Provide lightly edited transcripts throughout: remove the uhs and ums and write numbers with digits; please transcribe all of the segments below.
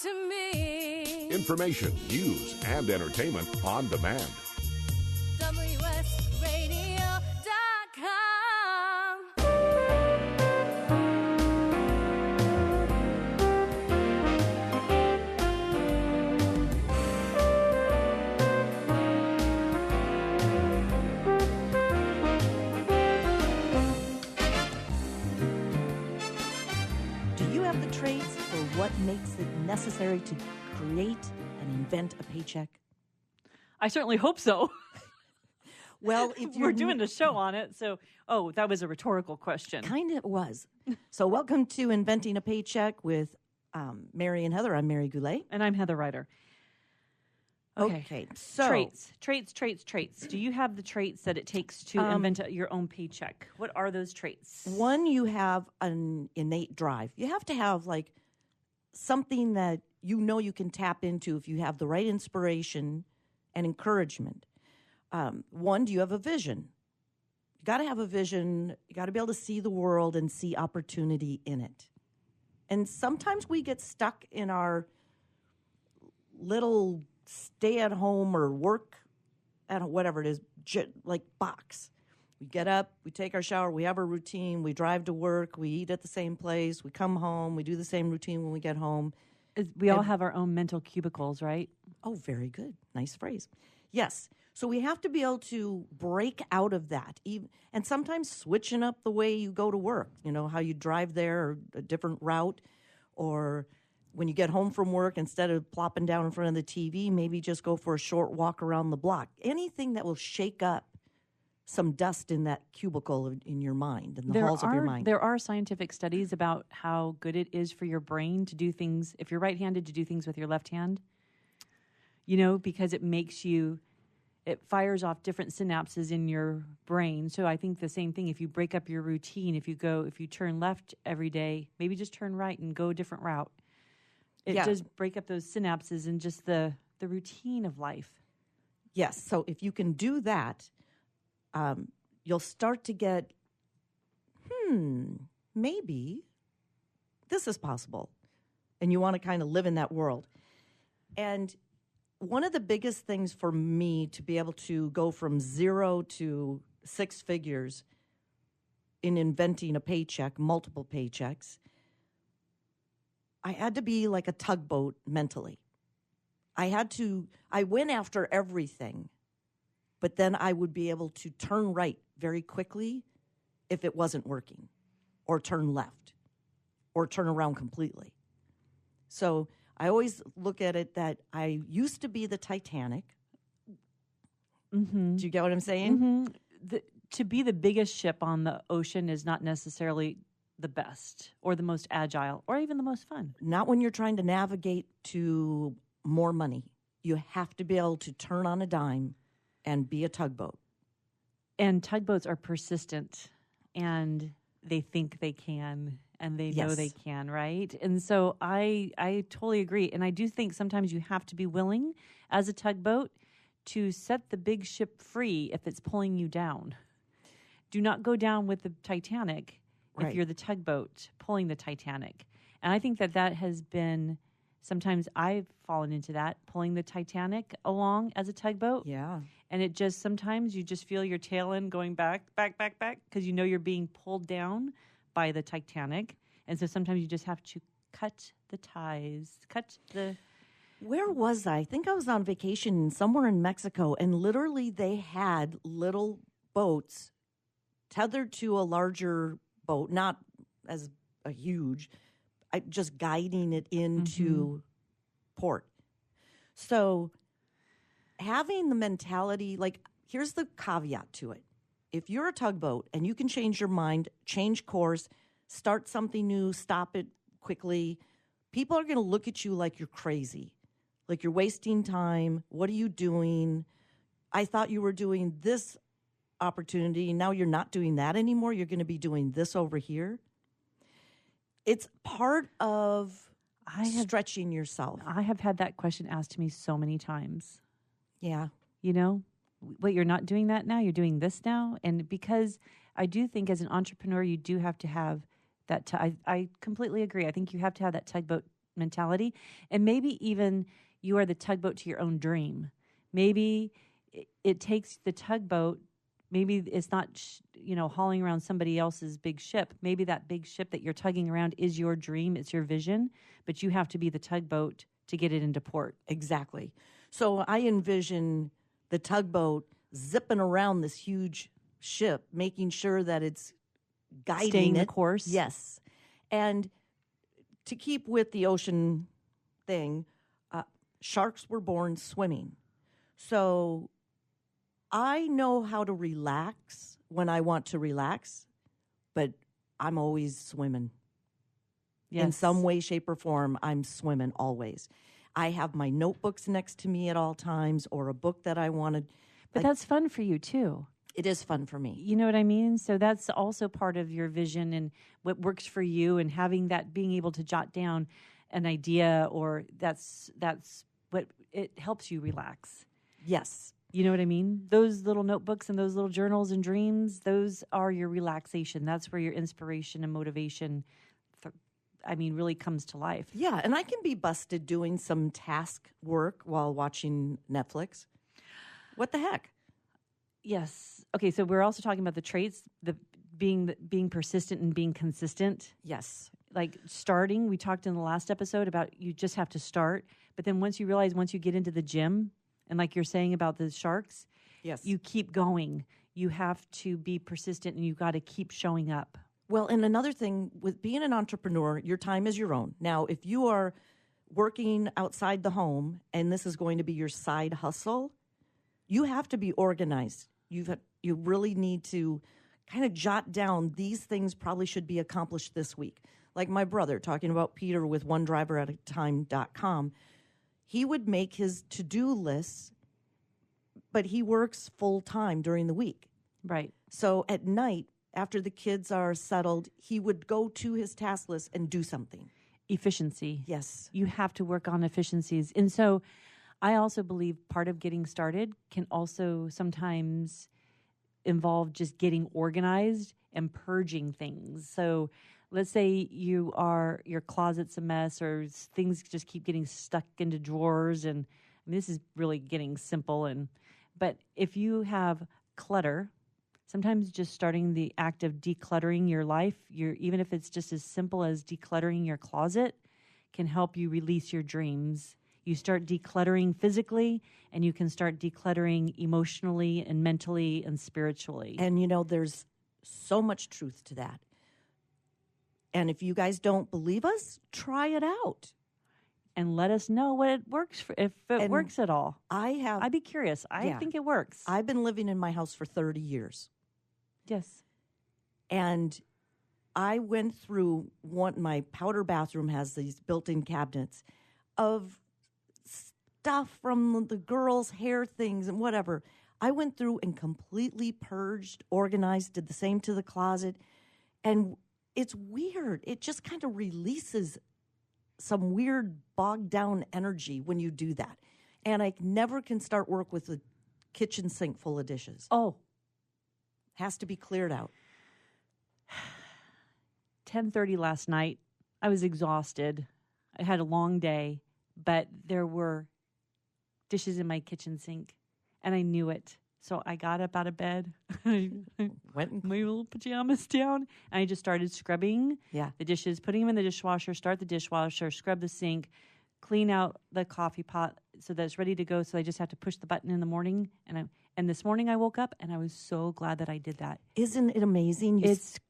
to me. Information, news, and entertainment on demand. WSRadio.com. Do you have the traits for what makes it necessary to create and invent a paycheck? I certainly hope so. Well, if We're doing a show on it, so that was a rhetorical question. Kind of was. So welcome to Inventing a Paycheck with Mary and Heather. I'm Mary Goulet. And I'm Heather Ryder. Okay, so traits. Do you have the traits that it takes to invent your own paycheck? What are those traits? one, you have an innate drive. You have to have like something that you know you can tap into if you have the right inspiration and encouragement. One, do you have a vision? You got to have a vision. You got to be able to see the world and see opportunity in it. And sometimes we get stuck in our little stay at home or work at whatever it is, like box. We get up, we take our shower, we have our routine, we drive to work, we eat at the same place, we come home, we do the same routine when we get home. We all have our own mental cubicles, right? Oh, very good. Nice phrase. Yes. So we have to be able to break out of that. And sometimes switching up the way you go to work, you know, how you drive there or a different route, or when you get home from work, instead of plopping down in front of the TV, maybe just go for a short walk around the block. Anything that will shake up some dust in that cubicle in your mind, in the halls of your mind. There are scientific studies about how good it is for your brain to do things, if you're right-handed, to do things with your left hand. You know, because it fires off different synapses in your brain. So I think the same thing, if you break up your routine, if you turn left every day, maybe just turn right and go a different route. It does break up those synapses and just the routine of life. Yes. So if you can do that, you'll start to get, maybe this is possible. And you want to kind of live in that world. And one of the biggest things for me to be able to go from 0 to 6 figures in inventing a paycheck, multiple paychecks, I had to be like a tugboat mentally. I went after everything, but then I would be able to turn right very quickly if it wasn't working, or turn left, or turn around completely. So I always look at it that I used to be the Titanic. Mm-hmm. Do you get what I'm saying? Mm-hmm. To be the biggest ship on the ocean is not necessarily the best or the most agile or even the most fun. Not when you're trying to navigate to more money. You have to be able to turn on a dime and be a tugboat. And tugboats are persistent, and they think they can, and they know they can, right? And so I totally agree. And I do think sometimes you have to be willing as a tugboat to set the big ship free if it's pulling you down. Do not go down with the Titanic if you're the tugboat pulling the Titanic. And I think that has been, sometimes I've fallen into that, pulling the Titanic along as a tugboat. Yeah. And it just, sometimes you just feel your tail end going back, because you know you're being pulled down by the Titanic. And so sometimes you just have to cut the ties, Where was I? I think I was on vacation somewhere in Mexico, and literally they had little boats tethered to a larger boat, not as a huge, just guiding it into port. So having the mentality, like, here's the caveat to it. If you're a tugboat and you can change your mind, change course, start something new, stop it quickly, people are going to look at you like you're crazy, like you're wasting time. What are you doing? I thought you were doing this opportunity. Now you're not doing that anymore. You're going to be doing this over here. It's part of stretching yourself. I have had that question asked to me so many times. Yeah. You know, wait, you're not doing that now? You're doing this now? And because I do think as an entrepreneur, you do have to have that. I completely agree. I think you have to have that tugboat mentality. And maybe even you are the tugboat to your own dream. Maybe it takes the tugboat. Maybe it's not, hauling around somebody else's big ship. Maybe that big ship that you're tugging around is your dream. It's your vision, but you have to be the tugboat to get it into port. Exactly. So I envision the tugboat zipping around this huge ship, making sure that it's guiding Staying the it. course. Yes. And to keep with the ocean thing, sharks were born swimming. So I know how to relax when I want to relax, but I'm always swimming. Yes. In some way, shape, or form, I'm swimming always. I have my notebooks next to me at all times, or a book that I wanted. But that's fun for you too. It is fun for me. You know what I mean? So that's also part of your vision and what works for you, and having that, being able to jot down an idea, or that's what it helps you relax. Yes. You know what I mean? Those little notebooks and those little journals and dreams, those are your relaxation. That's where your inspiration and motivation, really comes to life. Yeah, and I can be busted doing some task work while watching Netflix. What the heck? Yes. Okay, so we're also talking about the traits, the being persistent and being consistent. Yes. Like starting, we talked in the last episode about you just have to start. But then once you get into the gym, and like you're saying about the sharks, yes, you keep going. You have to be persistent, and you got to keep showing up. Well, and another thing with being an entrepreneur, your time is your own. Now, if you are working outside the home and this is going to be your side hustle, you have to be organized. You really need to kind of jot down these things probably should be accomplished this week. Like my brother talking about Peter with onedriveratime.com. He would make his to-do lists, but he works full time during the week. Right. So at night, after the kids are settled, he would go to his task list and do something. Efficiency. Yes. You have to work on efficiencies. And so I also believe part of getting started can also sometimes involve just getting organized and purging things. So let's say your closet's a mess, or things just keep getting stuck into drawers. And this is really getting simple. But if you have clutter, sometimes just starting the act of decluttering your life, even if it's just as simple as decluttering your closet, can help you release your dreams. You start decluttering physically, and you can start decluttering emotionally and mentally and spiritually. And, there's so much truth to that. And if you guys don't believe us, try it out. And let us know what it works for, if it works at all. I'd be curious. I think it works. I've been living in my house for 30 years. Yes. And I went through my powder bathroom has these built-in cabinets of stuff from the girls' hair things and whatever. I went through and completely purged, organized, did the same to the closet. And it's weird. It just kind of releases some weird bogged down energy when you do that. And I never can start work with a kitchen sink full of dishes. Oh. Has to be cleared out. 10:30 last night. I was exhausted. I had a long day, but there were dishes in my kitchen sink, and I knew it. So I got up out of bed, went my little pajamas down, and I just started scrubbing the dishes, putting them in the dishwasher, start the dishwasher, scrub the sink, clean out the coffee pot so that it's ready to go. So I just have to push the button in the morning. And this morning I woke up and I was so glad that I did that. Isn't it amazing?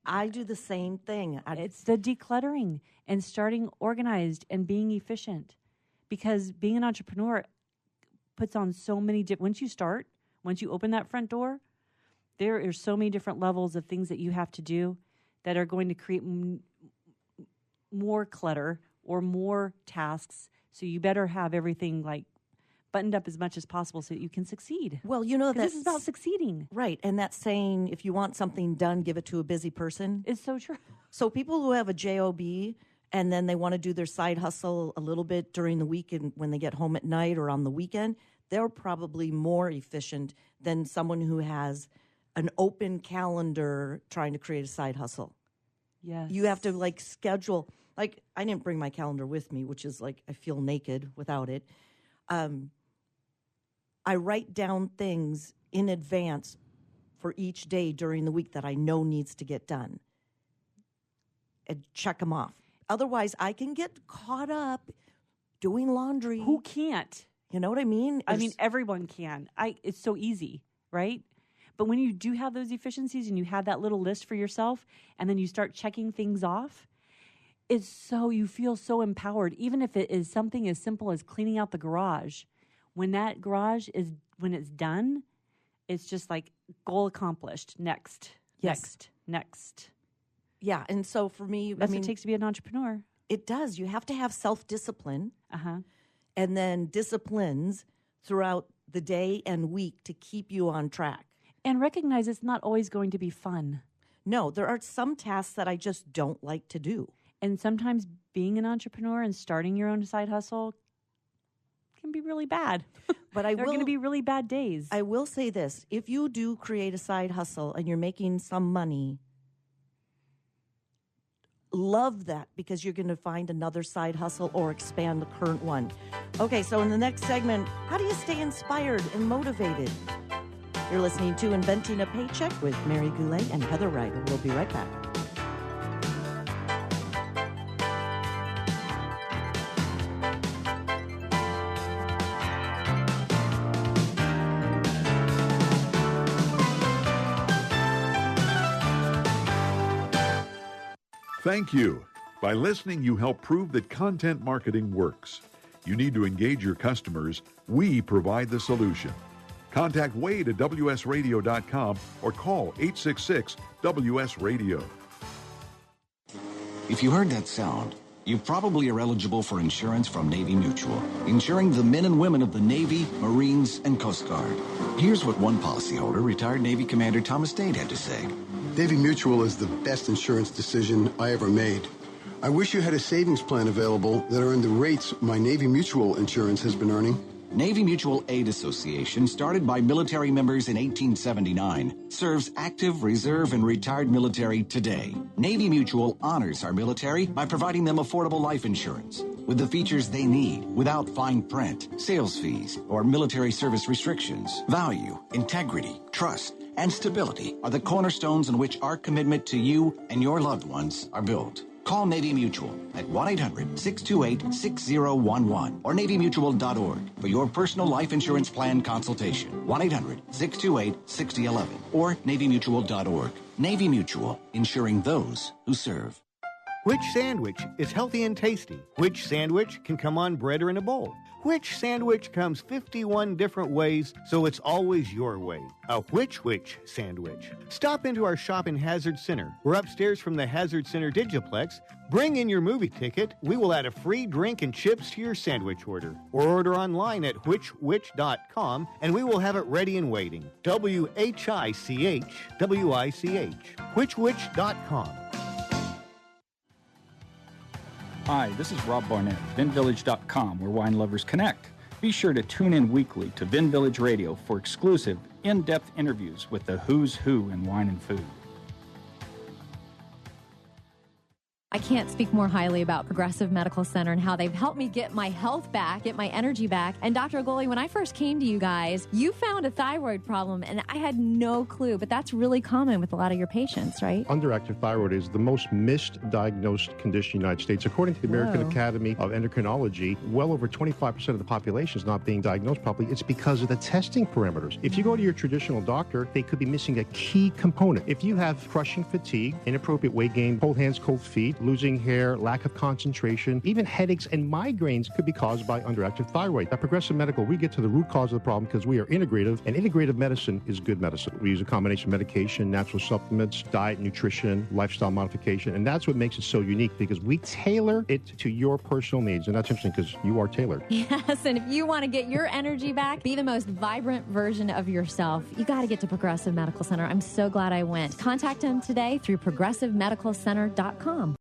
I do the same thing. It's the decluttering and starting organized and being efficient, because being an entrepreneur puts on so many once you open that front door, there are so many different levels of things that you have to do that are going to create more clutter or more tasks. So you better have everything like buttoned up as much as possible so that you can succeed. Well, this is about succeeding. Right. And that's saying if you want something done, give it to a busy person. It's so true. So people who have a job and then they want to do their side hustle a little bit during the week and when they get home at night or on the weekend, they're probably more efficient than someone who has an open calendar trying to create a side hustle. Yes. You have to schedule. like, I didn't bring my calendar with me, which is like, I feel naked without it. I write down things in advance for each day during the week that I know needs to get done and check them off. Otherwise, I can get caught up doing laundry. Who can't? You know what I mean? I mean, everyone can. It's so easy, right? But when you do have those efficiencies and you have that little list for yourself and then you start checking things off, you feel so empowered, even if it is something as simple as cleaning out the garage. When that garage when it's done, it's just like goal accomplished. Next. Yeah, and so for me, that's what it takes to be an entrepreneur. It does. You have to have self-discipline, and then disciplines throughout the day and week to keep you on track. And recognize it's not always going to be fun. No, there are some tasks that I just don't like to do. And sometimes being an entrepreneur and starting your own side hustle can be really bad. But there are going to be really bad days. I will say this. If you do create a side hustle and you're making some money, love that, because you're going to find another side hustle or expand the current one. Okay, so in the next segment, how do you stay inspired and motivated? You're listening to Inventing a Paycheck with Mary Goulet and Heather Ryder. We'll be right back. Thank you. By listening, you help prove that content marketing works. You need to engage your customers. We provide the solution. Contact Wade at WSRadio.com or call 866-WS-RADIO. If you heard that sound, you probably are eligible for insurance from Navy Mutual, insuring the men and women of the Navy, Marines, and Coast Guard. Here's what one policyholder, retired Navy Commander Thomas Dade, had to say. Navy Mutual is the best insurance decision I ever made. I wish you had a savings plan available that earned the rates my Navy Mutual insurance has been earning. Navy Mutual Aid Association, started by military members in 1879, serves active, reserve, and retired military today. Navy Mutual honors our military by providing them affordable life insurance with the features they need without fine print, sales fees, or military service restrictions. Value, integrity, trust, and stability are the cornerstones on which our commitment to you and your loved ones are built. Call Navy Mutual at 1-800-628-6011 or NavyMutual.org for your personal life insurance plan consultation. 1-800-628-6011 or NavyMutual.org. Navy Mutual, insuring those who serve. Which sandwich is healthy and tasty? Which sandwich can come on bread or in a bowl? Which sandwich comes 51 different ways, so it's always your way? A which sandwich. Stop into our shop in Hazard Center. We're upstairs from the Hazard Center Digiplex. Bring in your movie ticket. We will add a free drink and chips to your sandwich order. Or order online at which.com, and we will have it ready and waiting. WHICH, which.com. Hi, this is Rob Barnett, VinVillage.com, where wine lovers connect. Be sure to tune in weekly to Vin Village Radio for exclusive, in-depth interviews with the who's who in wine and food. I can't speak more highly about Progressive Medical Center and how they've helped me get my health back, get my energy back. And Dr. Agoli, when I first came to you guys, you found a thyroid problem, and I had no clue. But that's really common with a lot of your patients, right? Underactive thyroid is the most misdiagnosed condition in the United States. According to the American Academy of Endocrinology, well over 25% of the population is not being diagnosed properly. It's because of the testing parameters. If you go to your traditional doctor, they could be missing a key component. If you have crushing fatigue, inappropriate weight gain, cold hands, cold feet, losing hair, lack of concentration, even headaches and migraines could be caused by underactive thyroid. At Progressive Medical, we get to the root cause of the problem because we are integrative, and integrative medicine is good medicine. We use a combination of medication, natural supplements, diet, nutrition, lifestyle modification, and that's what makes it so unique because we tailor it to your personal needs, and that's interesting because you are tailored. Yes, and if you want to get your energy back, be the most vibrant version of yourself, you got to get to Progressive Medical Center. I'm so glad I went. Contact them today through progressivemedicalcenter.com.